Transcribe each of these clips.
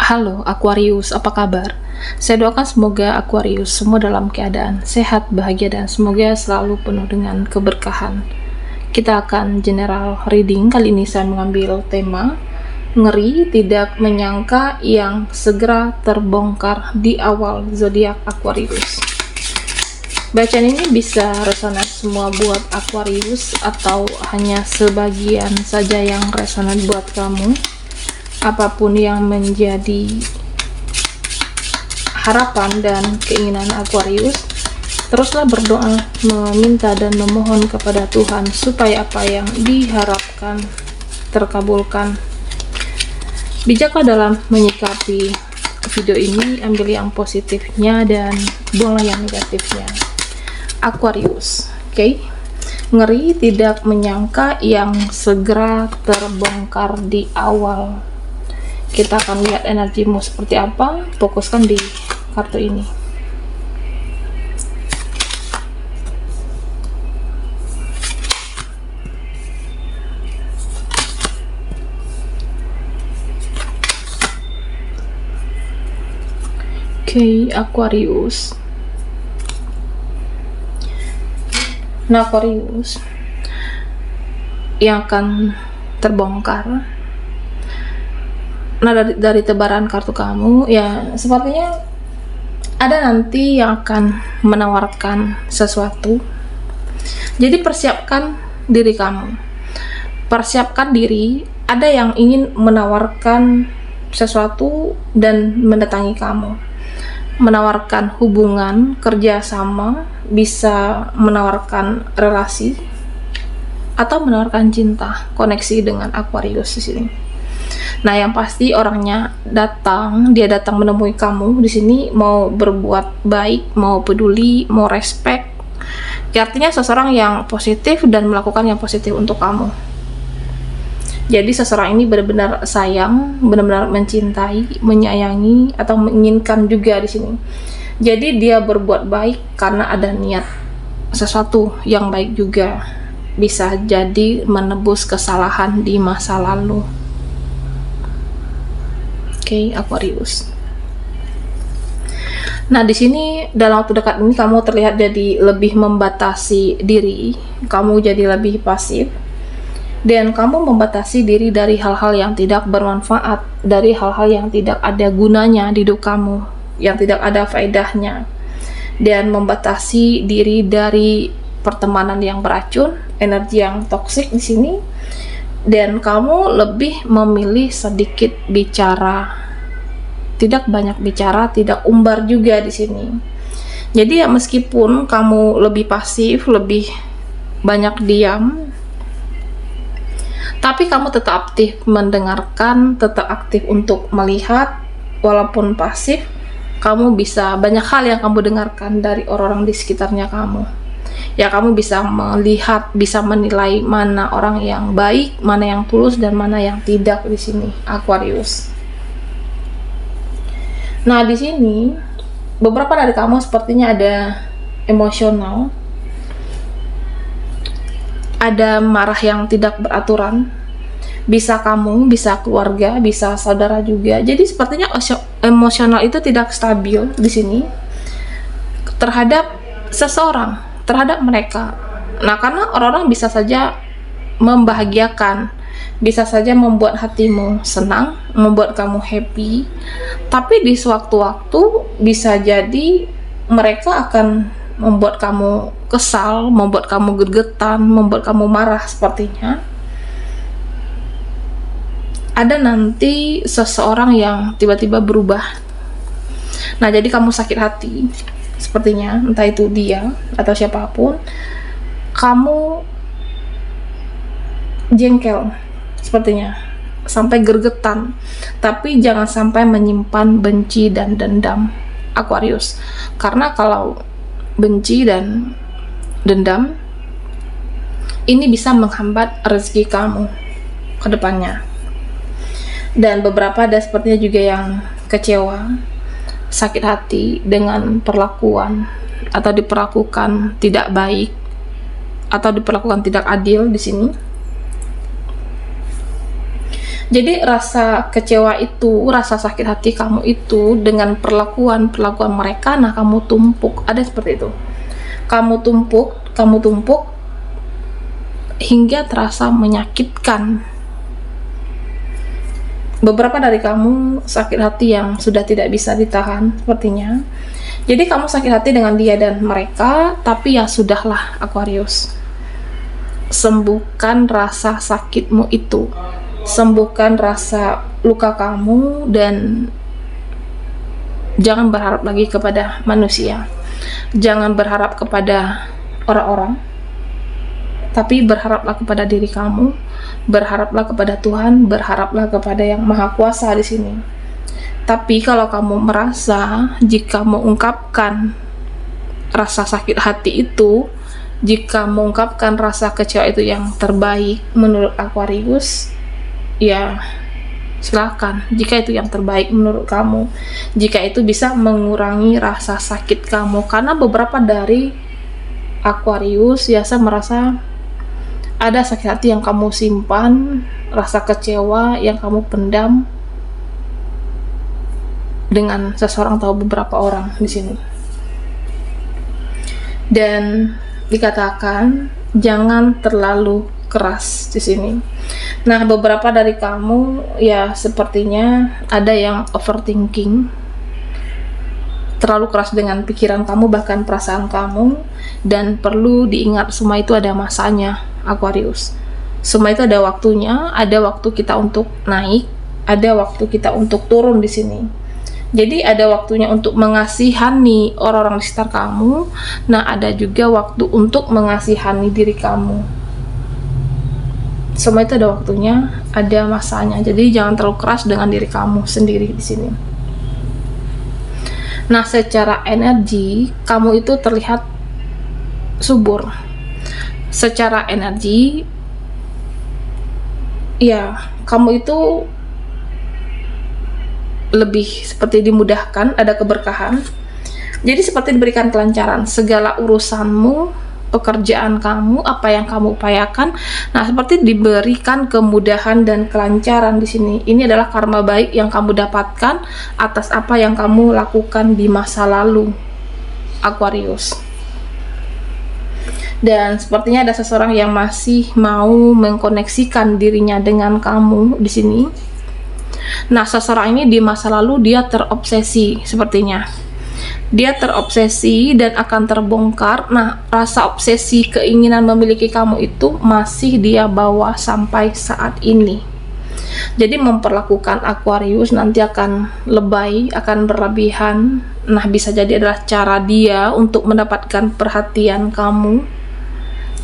Halo Aquarius, apa kabar? Saya doakan semoga Aquarius semua dalam keadaan sehat, bahagia, dan semoga selalu penuh dengan keberkahan. Kita akan general reading. Kali ini saya mengambil tema ngeri tidak menyangka yang segera terbongkar di awal zodiak Aquarius. Bacaan ini bisa resonan semua buat Aquarius atau hanya sebagian saja yang resonan buat kamu. Apapun yang menjadi harapan dan keinginan Aquarius, teruslah berdoa, meminta dan memohon kepada Tuhan supaya apa yang diharapkan terkabulkan. Bijaklah dalam menyikapi video ini, ambil yang positifnya dan buanglah yang negatifnya. Aquarius, oke? Ngeri tidak menyangka yang segera terbongkar di awal. Kita akan lihat energimu seperti apa. Fokuskan di kartu ini. Oke, Aquarius. Nah, Aquarius yang akan terbongkar. Nah, dari tebaran kartu kamu, ya sepertinya ada nanti yang akan menawarkan sesuatu. Jadi persiapkan diri kamu. Persiapkan diri, ada yang ingin menawarkan sesuatu dan mendatangi kamu. Menawarkan hubungan, kerjasama, bisa menawarkan relasi, atau menawarkan cinta, koneksi dengan Aquarius di sini. Nah, yang pasti orangnya dia datang menemui kamu di sini, mau berbuat baik, mau peduli, mau respect. Ya, artinya seseorang yang positif dan melakukan yang positif untuk kamu. Jadi seseorang ini benar-benar sayang, benar-benar mencintai, menyayangi, atau menginginkan juga di sini. Jadi dia berbuat baik karena ada niat sesuatu yang baik juga. Bisa jadi menebus kesalahan di masa lalu. Oke, Aquarius. Nah, di sini dalam waktu dekat ini kamu terlihat jadi lebih membatasi diri, kamu jadi lebih pasif, dan kamu membatasi diri dari hal-hal yang tidak bermanfaat, dari hal-hal yang tidak ada gunanya di hidup kamu, yang tidak ada faedahnya, dan membatasi diri dari pertemanan yang beracun, energi yang toksik di sini. Dan kamu lebih memilih sedikit bicara, tidak banyak bicara, tidak umbar juga di sini. Jadi ya meskipun kamu lebih pasif, lebih banyak diam, tapi kamu tetap aktif mendengarkan, tetap aktif untuk melihat. Walaupun pasif, kamu bisa banyak hal yang kamu dengarkan dari orang-orang di sekitarnya kamu. Ya, kamu bisa melihat, bisa menilai mana orang yang baik, mana yang tulus, dan mana yang tidak di sini, Aquarius. Nah, di sini beberapa dari kamu sepertinya ada emosional, ada marah yang tidak beraturan. Bisa kamu, bisa keluarga, bisa saudara juga. Jadi sepertinya emosional itu tidak stabil di sini terhadap seseorang, terhadap mereka. Nah, karena orang-orang bisa saja membahagiakan, bisa saja membuat hatimu senang, membuat kamu happy, tapi di sewaktu-waktu bisa jadi mereka akan membuat kamu kesal, membuat kamu gregetan, membuat kamu marah sepertinya. Ada nanti seseorang yang tiba-tiba berubah. Nah, jadi kamu sakit hati sepertinya, entah itu dia atau siapapun. Kamu jengkel sepertinya, sampai gergetan, tapi jangan sampai menyimpan benci dan dendam, Aquarius. Karena kalau benci dan dendam ini bisa menghambat rezeki kamu ke depannya. Dan beberapa ada sepertinya juga yang kecewa, sakit hati dengan perlakuan atau diperlakukan tidak baik atau diperlakukan tidak adil di sini. Jadi rasa kecewa itu, rasa sakit hati kamu itu dengan perlakuan mereka, nah kamu tumpuk, ada seperti itu. Kamu tumpuk hingga terasa menyakitkan. Beberapa dari kamu sakit hati yang sudah tidak bisa ditahan sepertinya. Jadi kamu sakit hati dengan dia dan mereka, tapi ya sudahlah Aquarius. Sembuhkan rasa sakitmu itu. Sembuhkan rasa luka kamu dan jangan berharap lagi kepada manusia. Jangan berharap kepada orang-orang, tapi berharaplah kepada diri kamu, berharaplah kepada Tuhan, berharaplah kepada Yang Maha Kuasa di sini. Tapi kalau kamu merasa jika mengungkapkan rasa sakit hati itu, jika mengungkapkan rasa kecewa itu yang terbaik menurut Aquarius, ya silakan. Jika itu yang terbaik menurut kamu, jika itu bisa mengurangi rasa sakit kamu, karena beberapa dari Aquarius biasa merasa ada sakit hati yang kamu simpan, rasa kecewa yang kamu pendam dengan seseorang atau beberapa orang di sini. Dan dikatakan jangan terlalu keras di sini. Nah, beberapa dari kamu ya sepertinya ada yang overthinking, terlalu keras dengan pikiran kamu bahkan perasaan kamu, dan perlu diingat semua itu ada masanya Aquarius. Semua itu ada waktunya, ada waktu kita untuk naik, ada waktu kita untuk turun di sini. Jadi ada waktunya untuk mengasihani orang-orang di sekitar kamu. Nah, ada juga waktu untuk mengasihani diri kamu. Semua itu ada waktunya, ada masanya. Jadi jangan terlalu keras dengan diri kamu sendiri di sini. Nah, secara energi kamu itu terlihat subur. Secara energi, ya kamu itu lebih seperti dimudahkan, ada keberkahan. Jadi seperti diberikan kelancaran segala urusanmu, pekerjaan kamu, apa yang kamu upayakan. Nah, seperti diberikan kemudahan dan kelancaran di sini. Ini adalah karma baik yang kamu dapatkan atas apa yang kamu lakukan di masa lalu, Aquarius. Dan sepertinya ada seseorang yang masih mau mengkoneksikan dirinya dengan kamu di sini. Nah, seseorang ini di masa lalu dia terobsesi sepertinya. Dia terobsesi dan akan terbongkar. Nah, rasa obsesi, keinginan memiliki kamu itu masih dia bawa sampai saat ini. Jadi memperlakukan Aquarius nanti akan lebay, akan berlebihan. Nah, bisa jadi adalah cara dia untuk mendapatkan perhatian kamu,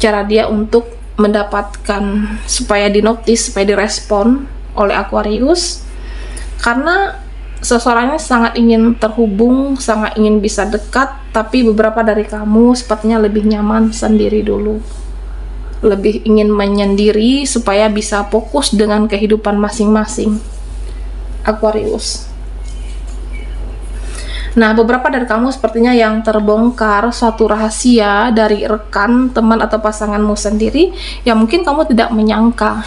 cara dia untuk mendapatkan supaya dinotis, supaya direspon oleh Aquarius. Karena seseorang ini sangat ingin terhubung, sangat ingin bisa dekat, tapi beberapa dari kamu sepertinya lebih nyaman sendiri dulu, lebih ingin menyendiri supaya bisa fokus dengan kehidupan masing-masing, Aquarius. Nah, beberapa dari kamu sepertinya yang terbongkar suatu rahasia dari rekan, teman, atau pasanganmu sendiri yang mungkin kamu tidak menyangka.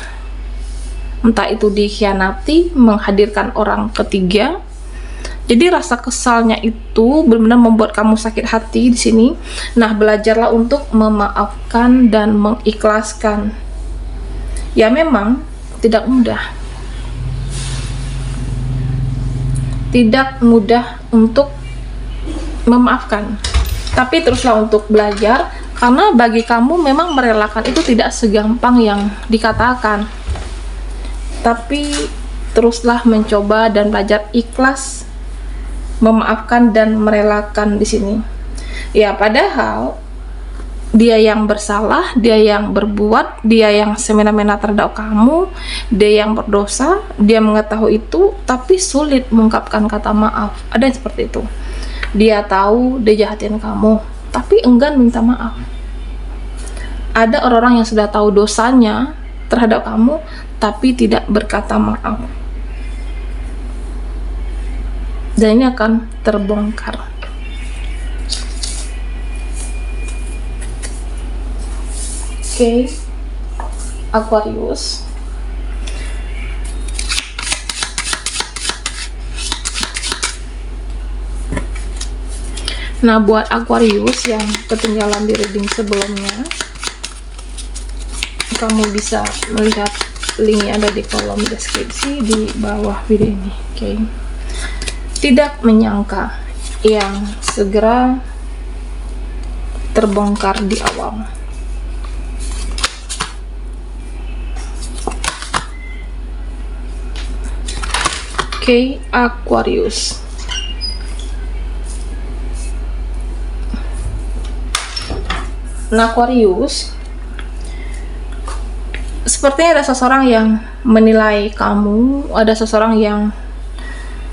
Entah itu dikhianati, menghadirkan orang ketiga. Jadi rasa kesalnya itu benar-benar membuat kamu sakit hati di sini. Nah, belajarlah untuk memaafkan dan mengikhlaskan. Ya, memang tidak mudah. Tidak mudah untuk memaafkan. Tapi teruslah untuk belajar, karena bagi kamu memang merelakan itu tidak segampang yang dikatakan. Tapi teruslah mencoba dan belajar ikhlas, memaafkan dan merelakan di sini. Ya, padahal dia yang bersalah, dia yang berbuat, dia yang semena-mena terhadap kamu, dia yang berdosa, dia mengetahui itu, tapi sulit mengungkapkan kata maaf. Ada yang seperti itu. Dia tahu dia jahatin kamu, tapi enggan minta maaf. Ada orang-orang yang sudah tahu dosanya terhadap kamu, tapi tidak berkata maaf. Dan ini akan terbongkar. Oke, Aquarius. Nah, buat Aquarius yang ketinggalan di reading sebelumnya, kamu bisa melihat linknya ada di kolom deskripsi di bawah video ini. Oke. Tidak menyangka yang segera terbongkar di awal. Oke, Aquarius. Nah, Aquarius, sepertinya ada seseorang yang menilai kamu, ada seseorang yang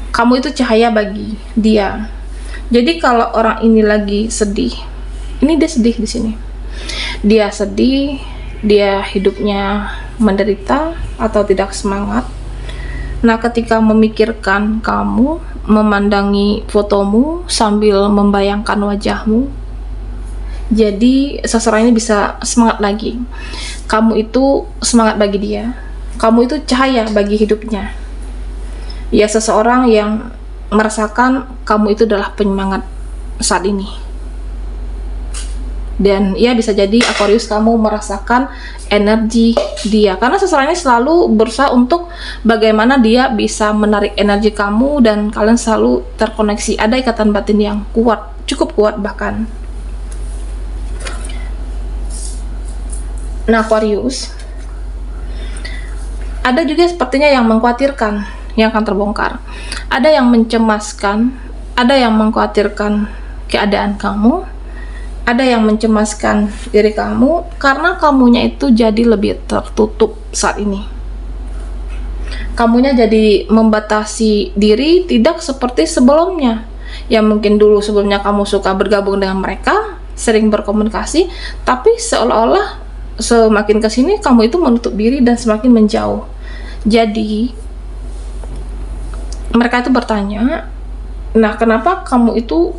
kamu itu cahaya bagi dia. Jadi kalau orang ini lagi sedih, ini dia sedih di sini. Dia sedih, dia hidupnya menderita atau tidak semangat. Nah, ketika memikirkan kamu, memandangi fotomu sambil membayangkan wajahmu, jadi seseorang ini bisa semangat lagi. Kamu itu semangat bagi dia, kamu itu cahaya bagi hidupnya. Ya, seseorang yang merasakan kamu itu adalah penyemangat saat ini. Dan ya, bisa jadi Aquarius kamu merasakan energi dia, karena seseorang ini selalu berusaha untuk bagaimana dia bisa menarik energi kamu, dan kalian selalu terkoneksi, ada ikatan batin yang kuat, cukup kuat bahkan. Nah, Aquarius, ada juga sepertinya yang mengkhawatirkan yang akan terbongkar. Ada yang mencemaskan, ada yang mengkhawatirkan keadaan kamu, ada yang mencemaskan diri kamu karena kamunya itu jadi lebih tertutup saat ini. Kamunya jadi membatasi diri, tidak seperti sebelumnya. Yang mungkin dulu sebelumnya kamu suka bergabung dengan mereka, sering berkomunikasi, tapi seolah-olah semakin kesini kamu itu menutup diri dan semakin menjauh. Jadi mereka itu bertanya, nah, kenapa kamu itu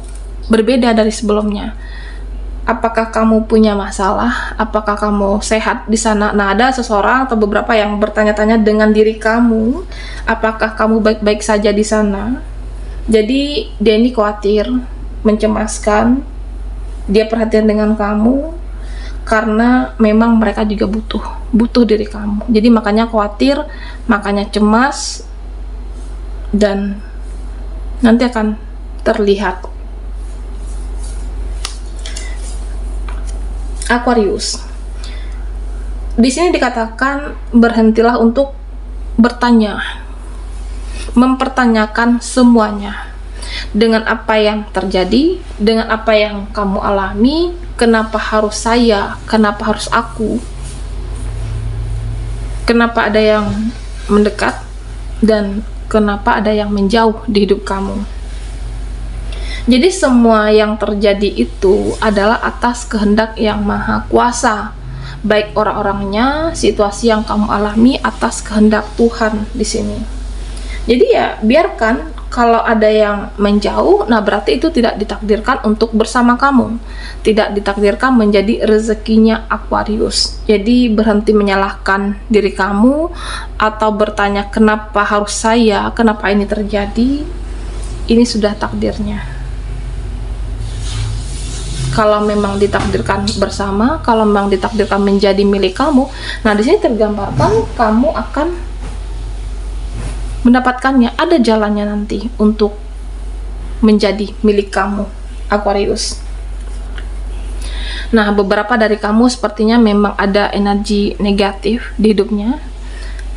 berbeda dari sebelumnya? Apakah kamu punya masalah? Apakah kamu sehat di sana? Nah, ada seseorang atau beberapa yang bertanya-tanya dengan diri kamu, apakah kamu baik-baik saja di sana? Jadi dia ini khawatir, mencemaskan, dia perhatian dengan kamu, karena memang mereka juga butuh diri kamu. Jadi makanya khawatir, makanya cemas, dan nanti akan terlihat. Aquarius, di sini dikatakan berhentilah untuk bertanya, mempertanyakan semuanya. Dengan apa yang terjadi, dengan apa yang kamu alami, kenapa harus saya, kenapa harus aku, kenapa ada yang mendekat, dan kenapa ada yang menjauh di hidup kamu. Jadi semua yang terjadi itu adalah atas kehendak yang maha kuasa, baik orang-orangnya, situasi yang kamu alami atas kehendak Tuhan di sini. Jadi ya, biarkan. Kalau ada yang menjauh, nah berarti itu tidak ditakdirkan untuk bersama kamu, tidak ditakdirkan menjadi rezekinya Aquarius. Jadi berhenti menyalahkan diri kamu atau bertanya kenapa harus saya, kenapa ini terjadi. Ini sudah takdirnya. Kalau memang ditakdirkan bersama, kalau memang ditakdirkan menjadi milik kamu, nah di sini tergambarkan kamu akan mendapatkannya, ada jalannya nanti untuk menjadi milik kamu, Aquarius. Nah, beberapa dari kamu sepertinya memang ada energi negatif di hidupnya,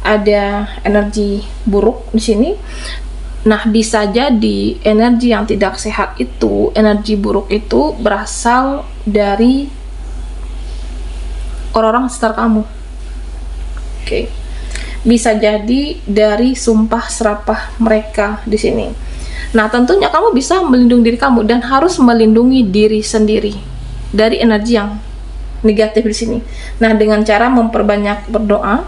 ada energi buruk di sini. Nah, bisa jadi energi yang tidak sehat itu, energi buruk itu berasal dari orang-orang sekitar kamu. Oke. Bisa jadi dari sumpah serapah mereka di sini. Nah, tentunya kamu bisa melindungi diri kamu dan harus melindungi diri sendiri dari energi yang negatif di sini. Nah, dengan cara memperbanyak berdoa,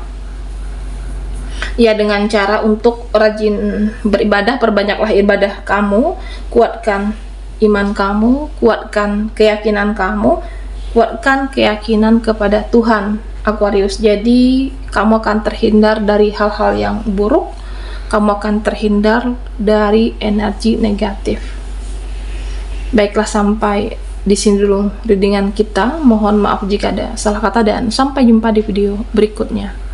ya, dengan cara untuk rajin beribadah, perbanyaklah ibadah kamu, kuatkan iman kamu, kuatkan keyakinan kamu, kuatkan keyakinan kepada Tuhan, Aquarius. Jadi kamu akan terhindar dari hal-hal yang buruk, kamu akan terhindar dari energi negatif. Baiklah, sampai di sini dulu readingan kita. Mohon maaf jika ada salah kata dan sampai jumpa di video berikutnya.